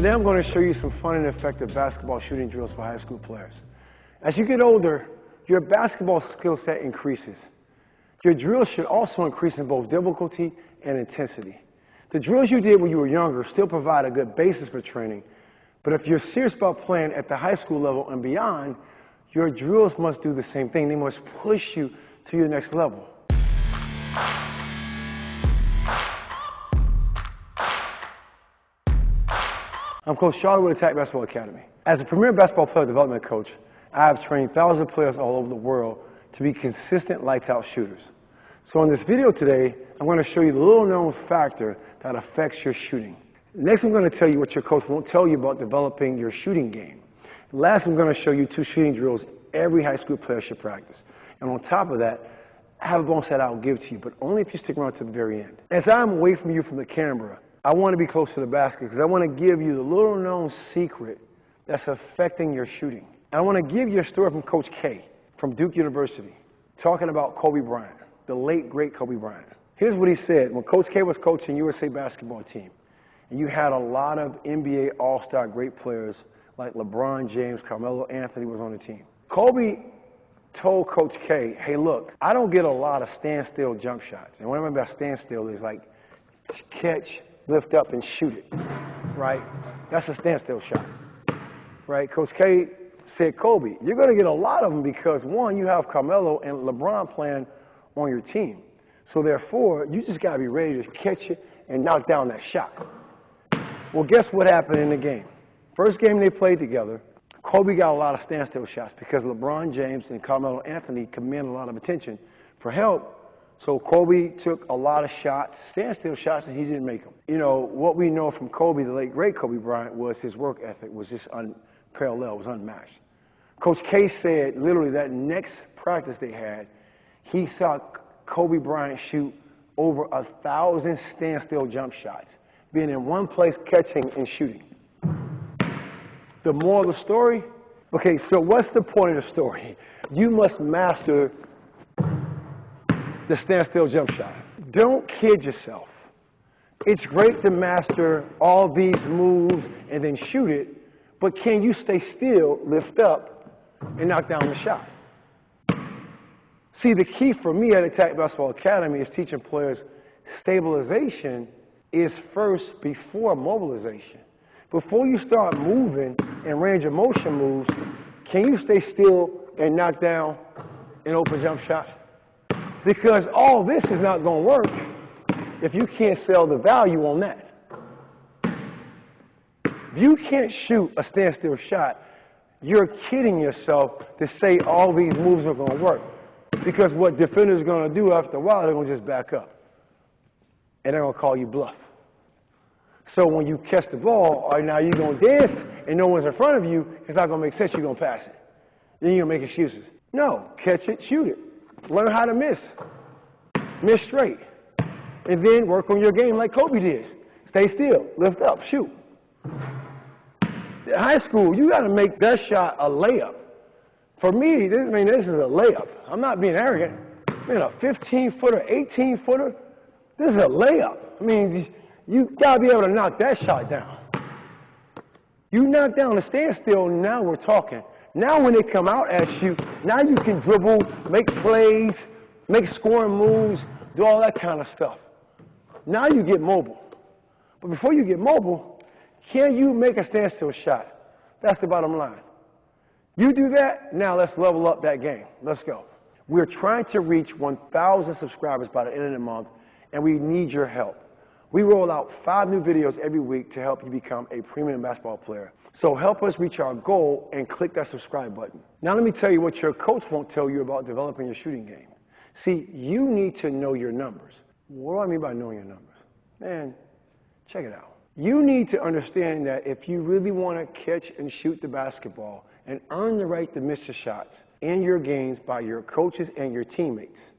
Today I'm going to show you some fun and effective basketball shooting drills for high school players. As you get older, your basketball skill set increases. Your drills should also increase in both difficulty and intensity. The drills you did when you were younger still provide a good basis for training, but if you're serious about playing at the high school level and beyond, your drills must do the same thing. They must push you to your next level. I'm Coach Charlie with AttackBball Academy. As a premier basketball player development coach, I have trained thousands of players all over the world to be consistent lights-out shooters. So in this video today, I'm going to show you the little-known factor that affects your shooting. Next, I'm going to tell you what your coach won't tell you about developing your shooting game. Last, I'm going to show you 2 shooting drills every high school player should practice. And on top of that, I have a bonus that I'll give to you, but only if you stick around to the very end. As I'm away from you from the camera, I want to be close to the basket because I want to give you the little-known secret that's affecting your shooting. And I want to give you a story from Coach K from Duke University, talking about Kobe Bryant, the late, great Kobe Bryant. Here's what he said when Coach K was coaching USA basketball team, and you had a lot of NBA all-star great players like LeBron James, Carmelo Anthony was on the team. Kobe told Coach K, hey, look, I don't get a lot of standstill jump shots. And what I mean by standstill is like catch, lift up, and shoot it, right? That's a standstill shot, right? Coach K said, Kobe, you're going to get a lot of them because, one, you have Carmelo and LeBron playing on your team. So, therefore, you just got to be ready to catch it and knock down that shot. Well, guess what happened in the game? First game they played together, Kobe got a lot of standstill shots because LeBron James and Carmelo Anthony commanded a lot of attention for help. So Kobe took a lot of shots, standstill shots, and he didn't make them. You know, what we know from Kobe, the late, great Kobe Bryant, was his work ethic was just unparalleled, was unmatched. Coach K said, literally, that next practice they had, he saw Kobe Bryant shoot over 1,000 standstill jump shots, being in one place, catching and shooting. The moral of the story? Okay, so what's the point of the story? You must master the standstill jump shot. Don't kid yourself. It's great to master all these moves and then shoot it, but can you stay still, lift up, and knock down the shot? See, the key for me at AttackBball Academy is teaching players stabilization is first before mobilization. Before you start moving and range of motion moves, can you stay still and knock down an open jump shot? Because all this is not going to work if you can't sell the value on that. If you can't shoot a standstill shot, you're kidding yourself to say all these moves are going to work. Because what defenders are going to do after a while, they're going to just back up. And they're going to call you bluff. So when you catch the ball, all right, now you're going to dance and no one's in front of you, it's not going to make sense. You're going to pass it. Then you're going to make excuses. No, catch it, shoot it. Learn how to miss. Miss straight. And then work on your game like Kobe did. Stay still, lift up, shoot. In high school, you got to make that shot a layup. For me, this is a layup. I'm not being arrogant. Man, a 15-footer, 18-footer, this is a layup. I mean, you got to be able to knock that shot down. You knock down a standstill, now we're talking. Now when they come out at you, now you can dribble, make plays, make scoring moves, do all that kind of stuff. Now you get mobile. But before you get mobile, can you make a standstill shot? That's the bottom line. You do that, now let's level up that game. Let's go. We're trying to reach 1,000 subscribers by the end of the month, and we need your help. We roll out 5 new videos every week to help you become a premium basketball player. So help us reach our goal and click that subscribe button. Now let me tell you what your coach won't tell you about developing your shooting game. See, you need to know your numbers. What do I mean by knowing your numbers? Man, check it out. You need to understand that if you really want to catch and shoot the basketball and earn the right to miss your shots in your games by your coaches and your teammates,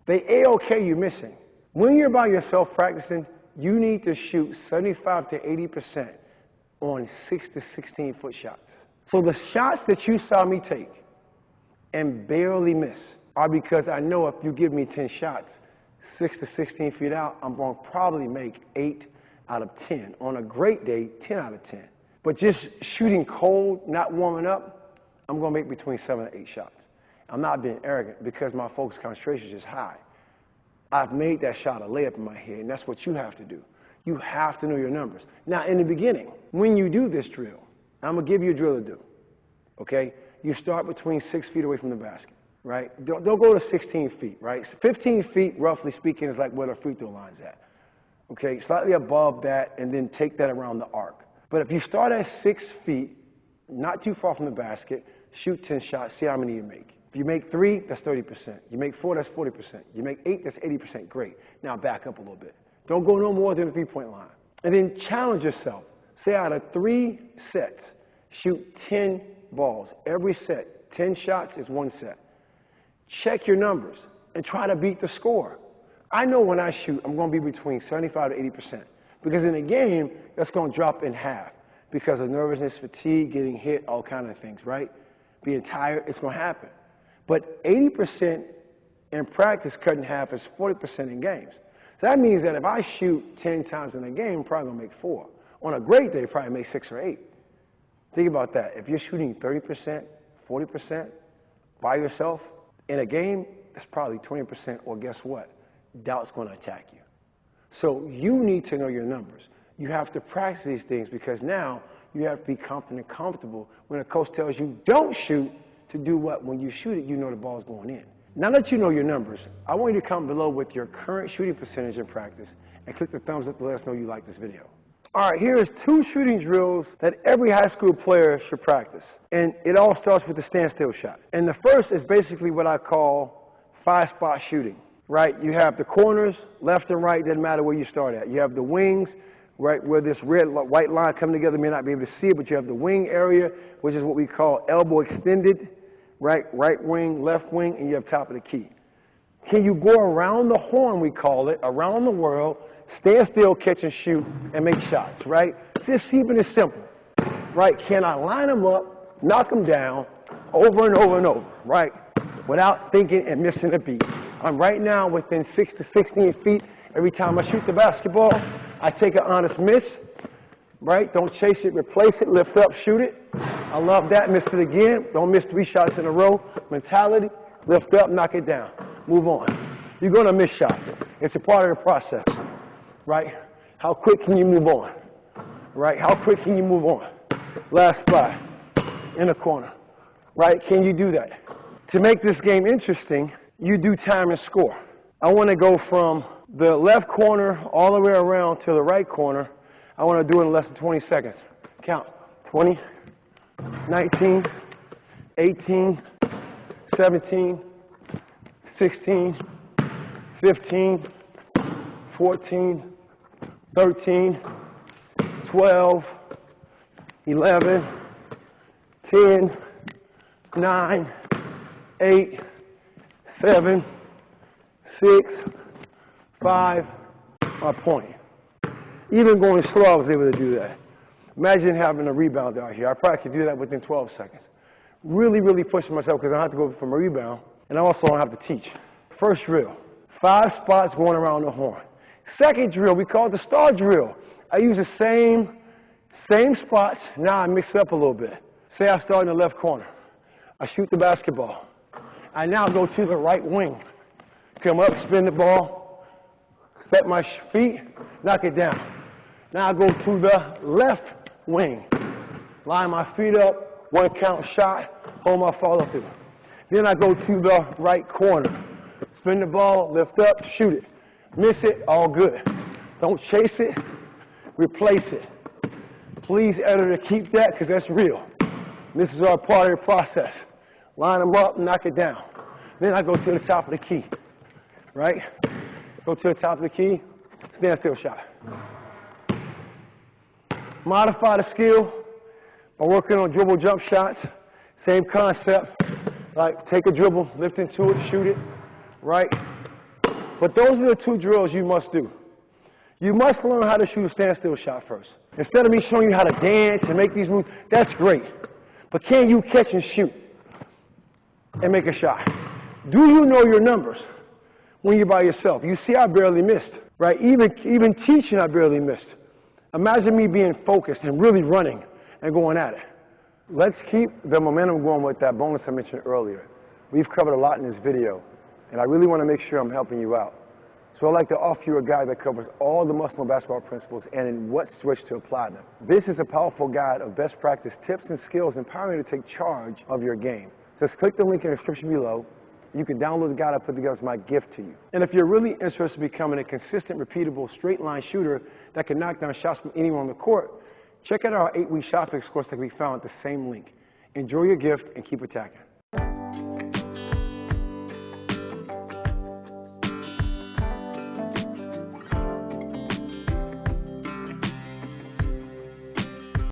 they A-OK you missing. When you're by yourself practicing, you need to shoot 75 to 80% on 6 to 16-foot shots. So the shots that you saw me take and barely miss are because I know if you give me 10 shots, 6 to 16 feet out, I'm going to probably make 8 out of 10. On a great day, 10 out of 10. But just shooting cold, not warming up, I'm going to make between 7 and 8 shots. I'm not being arrogant because my focus concentration is just high. I've made that shot a layup in my head, and that's what you have to do. You have to know your numbers. Now, in the beginning, when you do this drill, I'm going to give you a drill to do, okay? You start between 6 feet away from the basket, right? Don't go to 16 feet, right? 15 feet, roughly speaking, is like where the free throw line's at, okay? Slightly above that, and then take that around the arc. But if you start at 6 feet, not too far from the basket, shoot 10 shots, see how many you make. If you make 3, that's 30%. You make 4, that's 40%. You make 8, that's 80%. Great. Now back up a little bit. Don't go no more than the three-point line. And then challenge yourself. Say out of 3 sets, shoot 10 balls. Every set, 10 shots is 1 set. Check your numbers and try to beat the score. I know when I shoot, I'm going to be between 75 to 80%. Because in a game, that's going to drop in half. Because of nervousness, fatigue, getting hit, all kinds of things, right? Being tired, it's going to happen. But 80% in practice cut in half is 40% in games. So that means that if I shoot 10 times in a game, I'm probably going to make 4. On a great day, probably make 6 or 8. Think about that. If you're shooting 30%, 40% by yourself in a game, that's probably 20%, or guess what? Doubt's going to attack you. So you need to know your numbers. You have to practice these things because now you have to be confident and comfortable when a coach tells you don't shoot to do what? When you shoot it, you know the ball's going in. Now that you know your numbers, I want you to comment below with your current shooting percentage in practice and click the thumbs up to let us know you like this video. All right, here's 2 shooting drills that every high school player should practice. And it all starts with the standstill shot. And the first is basically what I call 5-spot shooting, right? You have the corners, left and right, doesn't matter where you start at. You have the wings, right, where this red, white line coming together, you may not be able to see it, but you have the wing area, which is what we call elbow extended, right wing, left wing, and you have top of the key. Can you go around the horn, we call it, around the world, stand still, catch and shoot, and make shots, right? It's just keeping it simple, right? Can I line them up, knock them down, over and over and over, right? Without thinking and missing a beat. I'm right now within 6 to 16 feet. Every time I shoot the basketball, I take an honest miss, right? Don't chase it, replace it, lift up, shoot it. I love that. Miss it again. Don't miss 3 shots in a row. Mentality, lift up, knock it down. Move on. You're going to miss shots. It's a part of the process, right? How quick can you move on, right? How quick can you move on? Last spot, in the corner, right? Can you do that? To make this game interesting, you do time and score. I want to go from the left corner all the way around to the right corner. I want to do it in less than 20 seconds. Count. 20, 19, 18, 17, 16, 15, 14, 13, 12, 11, 10, 9, 8, 7, 6, 5, my point. Even going slow, I was able to do that. Imagine having a rebound out here. I probably could do that within 12 seconds. Really, really pushing myself because I don't have to go from a rebound, and I also don't have to teach. First drill, 5 spots going around the horn. Second drill, we call it the star drill. I use the same spots. Now I mix it up a little bit. Say I start in the left corner. I shoot the basketball. I now go to the right wing. Come up, spin the ball, set my feet, knock it down. Now I go to the left wing. Line my feet up, 1 count shot, hold my follow through. Then I go to the right corner. Spin the ball, lift up, shoot it. Miss it, all good. Don't chase it, replace it. Please, editor, keep that because that's real. This is our part of the process. Line them up, knock it down. Then I go to the top of the key, right? Go to the top of the key, stand still shot. Modify the skill by working on dribble jump shots. Same concept, like take a dribble, lift into it, shoot it, right? But those are the 2 drills you must do. You must learn how to shoot a standstill shot first. Instead of me showing you how to dance and make these moves, that's great. But can you catch and shoot and make a shot? Do you know your numbers when you're by yourself? You see I barely missed, right? Even teaching I barely missed. Imagine me being focused and really running and going at it. Let's keep the momentum going with that bonus I mentioned earlier. We've covered a lot in this video, and I really want to make sure I'm helping you out. So I'd like to offer you a guide that covers all the must-know basketball principles and in what situation to apply them. This is a powerful guide of best practice tips and skills empowering you to take charge of your game. Just click the link in the description below. You can download the guide I put together as my gift to you. And if you're really interested in becoming a consistent, repeatable, straight-line shooter that can knock down shots from anywhere on the court, check out our 8-week shopping course that can be found at the same link. Enjoy your gift and keep attacking.